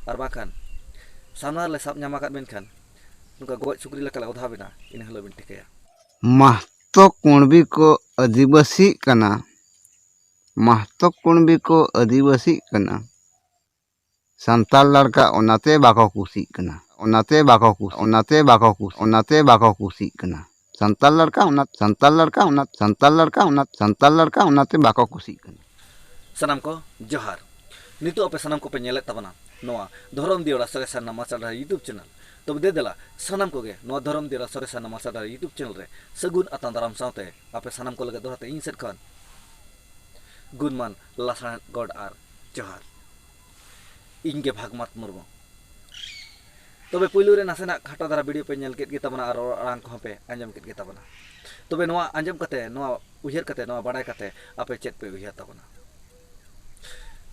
और बाखान सामना ले साब नामा मेनखान उनका गज सुक्री लेका उधा बिना इन हलो बिन टिकया महतो कुणबी को आदिवासी कना महतो कुणबी को आदिवासी कना संताल लड़का ओनाते बाको कुसी कना ओनाते बाको कुसी कना संताल लड़का ओनाते बाको कुसी कना सनम को जोहार नितो पे सनम को पे नेले तबना नोआ धरम दियोड़ा सरेसा नमाचार यूट्यूब चैनल तब दे देला सनम को गे नोआ धरम दियोड़ा सरेसा नमाचार यूट्यूब चैनल रे सगुन अतान दाराम साथे आपे सनम को लगे दोहराते इन सेट खान गुनमान लासा गॉड आर जोहार इनके भागमत मुर्मो तबे पुइलु रे नासेना खाटा दारा वीडियो पे नेल केट गे तबना और आरांग को पे अंजम केट गे तबना तबे नोआ अंजम कते नोआ उहेर कते नोआ बाडाय कते आपे चेत पे उहेर तबना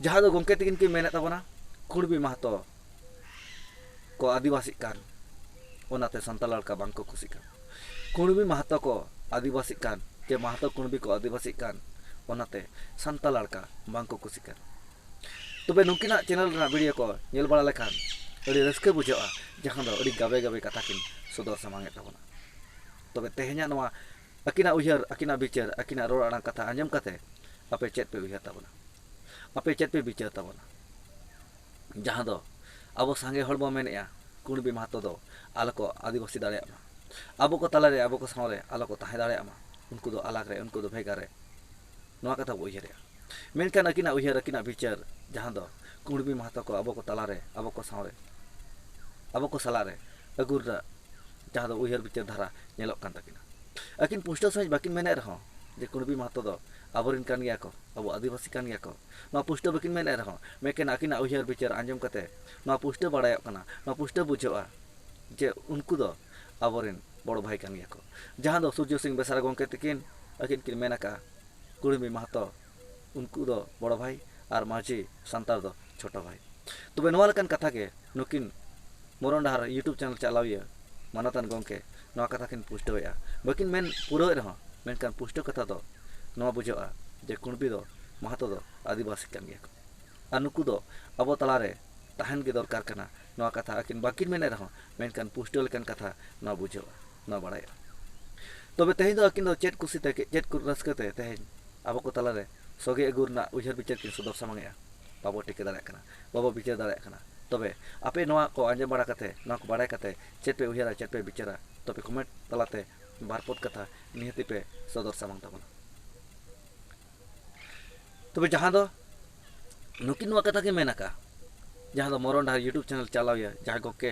जहाँ दो गोंके तकिन की मेने तबना कुणबी महतो को आदिवासी कान ओनाते संताल लड़का बांग को कुसी कान कुणबी महतो को आदिवासी कान जे महतो कुणबी को आदिवासी कान ओनाते संताल लड़का बांग को कुसी कान तबे नुकिना चैनल ना वीडियो को नेल बड़ा लेखान अड़ी रस्के बुझाआ जहाँ दो अड़ी गाबे गाबे कथा किन सदर सामांगे तबना तबे तेहेnya नोआ अकिना उहर अकिना बिचार अकिना रोड आड़ांग कथा अंजम कते आपे चेत पे उहर तबना आपे चेत पे बिचार तबना जहाँ दो अब सांगे हड़ बो मेनेया कुणबी महतो दो आलो को आदिवासी दाड़ेया मा अब को तलारे अब को सावरे आलो को ताहे दाड़ेया मा उनको दो अलग रे उनको दो भेगा रे नोआ कथा बो उहर मेनखान अकिना उहर अकिना बिचार जहाँ दो कुणबी महतो को अब को तलारे अब को सावरे अब को सलारे अगुर जहाँ दो उहर बिचार धारा नेलोक कान तकिना अकिन पुष्ट सहित बाकिन मेने रहो जे कुणबी महतो दो आबोरिन कान गया को अब आदिवासी कान गया को नोआ पुष्ट बाकिन मेने रहो मेकेन अकिना उहर बिचार आंजम कते नोआ पुष्ट बाडाय कना नोआ पुष्ट बुझोआ जे उनको दो आबोरिन बड़ भाई कान गया को जहाँ दो सूर्य सिंह बेसारा गोंके तकिन अकिन किन मेनका कुणबी महतो उनको दो बड़ भाई और माझी संतार दो छोटा भाई तबे नोआ लकन कथा के नुकिन मोरन डाहर यूट्यूब चैनल चलाविया मानतान गोंके नोआ कथा किन पुष्टया बाकिन मेन पूरा रहो मेनकान पुष्ट कथा दो नोआ बुझोआ जे कुणबी दो महतो दो आदिवासी कान गया को आ नुकु दो अब तलारे ताहन के दरकार कना नोआ कथा अकिन बाकिन मेने रहो मेनकान पुष्ट लेकन कथा नोआ बुझोआ नोआ बाडाया तबे तेहेन दो अकिन दो चेत कुसिते चेत रस्कते तेहेन अब को तलारे सोगे अगुरना उहर बिचार किन सदर सामांगया बाबो टिके दाड़े कना बाबो बिचार दाड़े कना तबे आपे नोआ को आंजम बाड़ा कते नोआ को बाडाय कते चेत पे उहरा चेत पे बिचारा तबे कमेंट तलाते बारपत कथा निहति पे सदर सामांग तबना तबे जहाँ दो नुकिन नोआ कथा के मेनका जहाँ दो मोरन डाहर यूट्यूब चैनल चलाविया जहाँ गोंके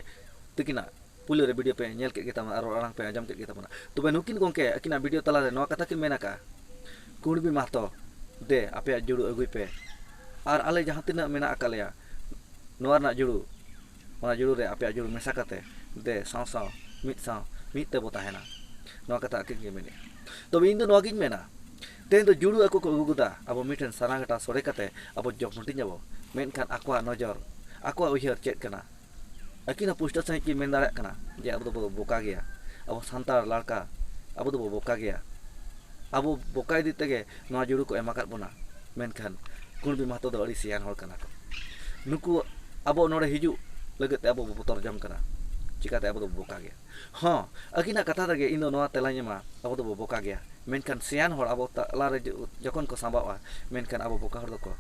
तकिना पुलो रे वीडियो पे नेल के गेता और आरांग पे आंजम के गेता तबे नुकिन गोंके अकिना वीडियो तला रे नोआ कथा के मेनका कुणबी महतो दे आपे जुड़ू अगुई पे और आले जहाँ तिना मेना अकालेया नोआ ना जुड़ू ओना जुड़ू रे आपे जुड़ू मेसा कते दे साव साव मित ते बो ताहेना नोआ कथा अकिन के मेने तबे इन दो नोआ गिन मेना तेन दो जुड़ू ako को अगुदा अब मिठन सारागटा सोरे कते अब जब मुटिन जाबो मेनखान आकवा नजर आकवा उहर चेत कना अकिना पुष्ट सहित की मेन दाड़े कना जे अब दो बोका गया अब संतार लड़का अब दो बोका गया अब बोका इदी तेगे नोआ जुड़ू को एमाकात बोना मेनखान कुणबी महतो दो अड़ी सियान हड़ कना को नुकु अब नोड़े हिजू लगते अब बोतर जम कना चिकाते अब दो बोका गया हाँ अकिना कथा तगे इन दो नोआ तेलाñema अब दो बोका गया मेनखान सियान हड़ अब तलारे जखन को सांबावा मेनखान अब बोका हड़ दो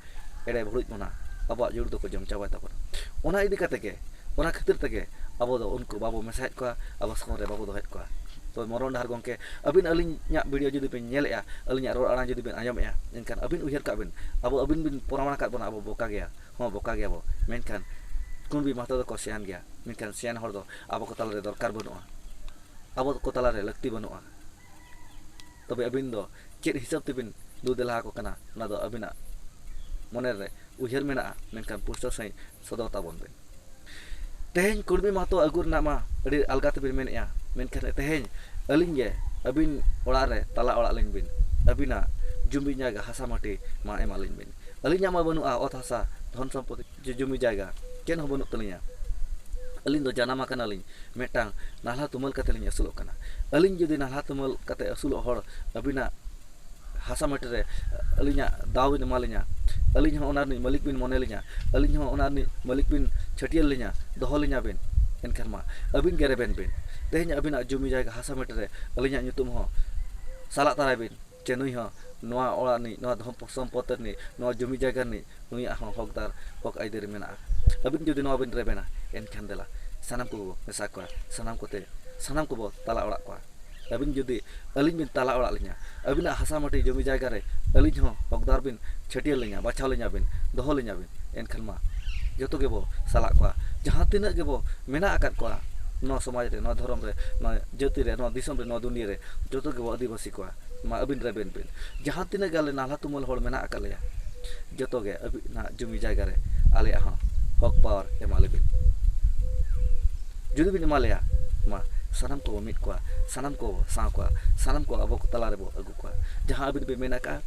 एड़े भुड़ुज बोना अब जुड़ दो को जम चाबा तबना ओना इदी कते के ओना खातिर तगे अब दो उनको बाबू मेसाहेत को अब सरे बाबू दो हेत को तो मोरन डाहर गोंके अबिन अलिᱧᱟ वीडियो जुदी पे नेलेया अलिᱧा रोड आड़ां जुदी बेन आंजमेया मेनखान अबिन उहर का बिन अबिन बिन परामण का बना अब बोका गया हाँ बोका गया बो मेनखान कुणबी महतो दो को सियान गया मेनखान सियान हड़ दो अब को तलारे दरकार बनुआ अब को तलारे लक्ति बनुआ तबे अबिन दो चेत हिसाब तेबिन दुदेला को कना ना दो अबिना मने रे उहर मेना मेनखान पुष्ट सही सदर ताबन बेन तेहेन कुणबी महतो अगुर नामा अड़ी अलगा तेबिन मेनेया मेनखान तेहेन अलिñ गे अबिन ओड़ा रे तला ओड़ा लिñ बिन अबिना जुमी जायगा हासा माटी मा एमा लिñ बिन अलिña मा बनुआ ओत हासा धन सम्पत्ति जुमी जायगा केन हो बनु तलिña अलिñ दो जानामा कना लिñ मेटांग नाला तुमल कते लिñ असुलोक कना अलिñ जुदी नाला तुमल कते असुलो हड़ अबिना hasa metere alinya daw bin malinya alin ho onar ni malik bin monelinya alin ho onar ni malik bin chatiel linya doholinya bin enkhan ma abin gere ben bin tehnya abina jumi jayga hasa metere alinya nyutum ho salak tarai bin cenui ho noa ora ni noa dhom sompoter ni noa jumi jayga ni nui ahon hokdar hok aider mena abin jodi noa bin rebena enkhan dela sanam ko mesa kwa sanam ko te sanam ko bo tala ora kwa abin jodi alin bin tala ora linya abina hasa mati jumi jayga re alin ho hokdar bin chatiel linya bachau linya bin doho linya bin enkhan ma joto ge bo salak kwa jahan tina ge bo mena akat kwa no samaj re no dhorom re no jati re no disom re no dunia re joto ge bo adivasi kwa ma abin re ben jahan tina gale nala tumul hol mena akat leya joto ge abina jumi jayga re ale ha hok power emale bin judi bin emale ya ma sanam ko mit kwa sanam ko sa kwa sanam ko abo ko tala re bo agu kwa jahan abin be mena ka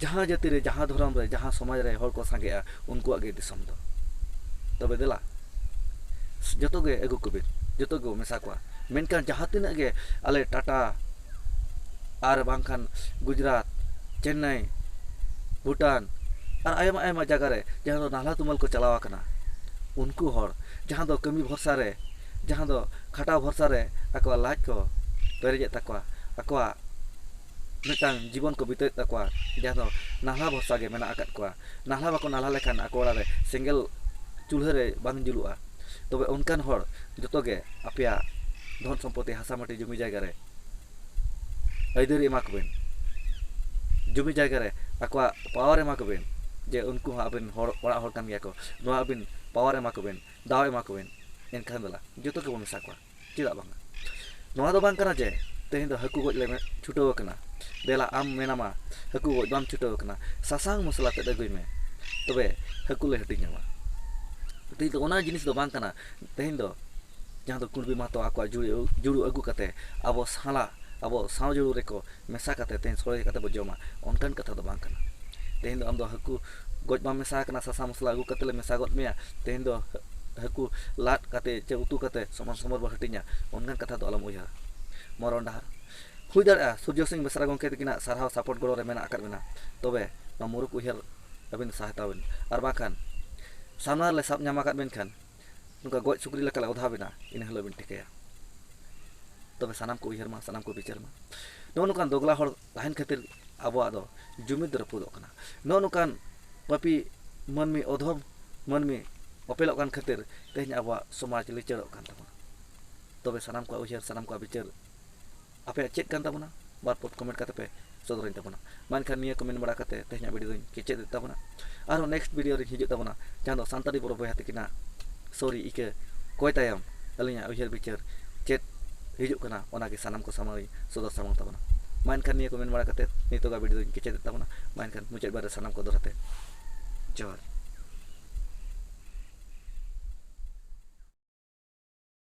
jahan jati re jahan dhorom re jahan samaj re hol ko sange a unku age disom do tobe dela joto ge agu ko bin joto ge mesa kwa menkan jahan tina ge ale Tata ar bangkan Gujarat Chennai Bhutan ar ayama jaga re jahan do nala tumal ko chalawa kana unku hor jahan do kami bhorsa re jahan do khata bhorsa re akwa laj ko pereje takwa akwa metang जीवन को बिते takwa jahan do nala bhorsa ge mena akat kwa nala bako nala lekhan akwa re single चूल्हे रे बांग जुलुआ तबे उनकान हर जतो गे आपिया धन सम्पत्ति हासा माटी जमी जायगा रे आइदर एमा कबेन जमी जायगा रे akwa पावर एमा कबेन जे उनको आबेन हर ओरा हर कान गया को नो आबेन पावर एमा कबेन दाव एमा कबेन एनखान दला जतो के मेसा kwa चिदा बांगा नोआ दो बांग kana जे तेहिन दो हकु गoj ले छुटो कना देला आम मेनामा हकु गoj बाम छुटो कना सासांग मसला ते दगुई में तबे हकु ले हटिnya तो ओना जिनिस दो बांग kana तेहिन दो जहां दो कुणबी मातो आको जुड़ू अगु कते अब साला अब साव जुड़ू रेको मेसा कते तेन सोरे कते बजोमा ओनकन कथा दो बांग kana तेहिन दो आम दो हकु गoj बाम मेसा kana सासा मसला अगु कते ले मेसा गत मेया तेहिन दो हकु लाट कते चे उतु कते समान समर बो हटिnya ओनकन कथा दो आलम उया मरण डाहर हुई दाड़ा सूर्य सिंह बेसरा गंके तकिना सारहाव सपोर्ट गलो रे मेना आकार मेना तबे नो मुरुक उहर अबिन सहायताबिन आर बाखान सामना ले साब ᱧᱟᱢ ᱟᱠᱟᱫ ᱢᱮᱱᱠᱷᱟन ᱱᱩᱝᱠᱟ ᱜᱚᱡ ᱥᱩᱠᱨᱤ ᱞᱮᱠᱟ ᱞᱮ ᱚᱫᱷᱟ ᱵᱮᱱᱟ ᱤᱱᱟᱹ ᱦᱤᱞᱳᱜ ᱵᱤᱱ ᱴᱷᱤᱠᱟᱹᱭᱟ ᱛᱚᱵᱮ ᱥᱟᱱᱟᱢ ᱠᱚ ᱩᱭᱦᱟᱹᱨ ᱢᱟ ᱥᱟᱱᱟᱢ ᱠᱚ ᱵᱤᱪᱟᱹᱨ ᱢᱟ ᱱᱚᱜᱼᱚ ᱱᱚᱝᱠᱟन ᱫᱚᱜᱽᱞᱟ ᱦᱚᱲ ᱛᱟᱦᱮᱱ ᱠᱷᱟᱹᱛᱤᱨ ᱟᱵᱚᱣᱟᱜ ᱫᱚ ᱡᱩᱢᱤᱫ ᱨᱟᱹᱯᱩᱫᱚᱜ ᱠᱟᱱᱟ ᱱᱚᱜᱼᱚ ᱱᱚᱝᱠᱟन ᱯᱟᱯᱤ ᱢᱟᱹᱱᱢᱤ ᱚধᱚᱢ ᱢᱟᱹᱱᱢᱤ ᱚᱯᱮᱞᱚᱜ ᱠᱟᱱ ᱠᱷᱟᱹᱛᱤᱨ ᱛᱮᱦᱮᱧ ᱟᱵᱚᱣᱟᱜ ᱥᱚᱢᱟᱡᱽ ᱞᱤᱪᱟᱹᱲᱚᱜ ᱠᱟᱱ ᱛᱟᱵᱚᱱᱟ ᱛᱚᱵᱮ ᱥᱟᱱᱟᱢ ᱠᱚᱣᱟᱜ ᱩᱭᱦᱟᱹᱨ ᱥᱟᱱᱟᱢ ᱠᱚᱣᱟᱜ ᱵᱤᱪᱟᱹᱨ ᱟᱯᱮᱭᱟᱜ ᱪᱮᱫ ᱠᱟᱱ ᱛᱟᱵᱚᱱᱟ ᱵᱟᱨ ᱯᱚᱫ ᱠᱚᱢᱮᱱᱴ ᱠᱟᱛᱮ ᱯᱮ ᱥᱚᱫᱚᱨᱟᱹᱧ ᱛᱟᱵᱚᱱᱟ ᱢᱮᱱᱠᱷᱟन ᱱᱤᱭᱟᱹ ᱠᱚᱢᱮᱱᱴ ᱵᱟᱲᱟ ᱠᱟᱛᱮ ᱛᱮᱦᱮᱧᱟᱜ ᱵᱷᱤᱰᱤᱭᱳ ᱫᱚᱧ ᱠᱮᱪᱮᱫ ᱮᱫ ᱛᱟᱵᱚᱱᱟ ᱟᱨᱦᱚᱸ नेक्स्ट वीडियो ᱨᱮ ᱦᱤᱡᱩᱜ ᱛᱟᱵᱚᱱᱟ ᱡᱟᱦᱟᱸ ᱫᱚ ᱥᱟᱱᱛᱟᱲᱤ ᱵᱚᱨᱚ ᱵᱚᱭᱦᱟ ᱛᱟᱹᱠᱤᱱᱟᱜ सॉरी इके कोई तायम अलिया उहर बिचार चेत हिजुक कना ओनागे सानाम को सामने सदर सामंग तबना मानखान निया को मेन बड़ा कते नितोगा वीडियो के चेत तबना मानखान मुचाद बारे सानाम को दोराते जोहार।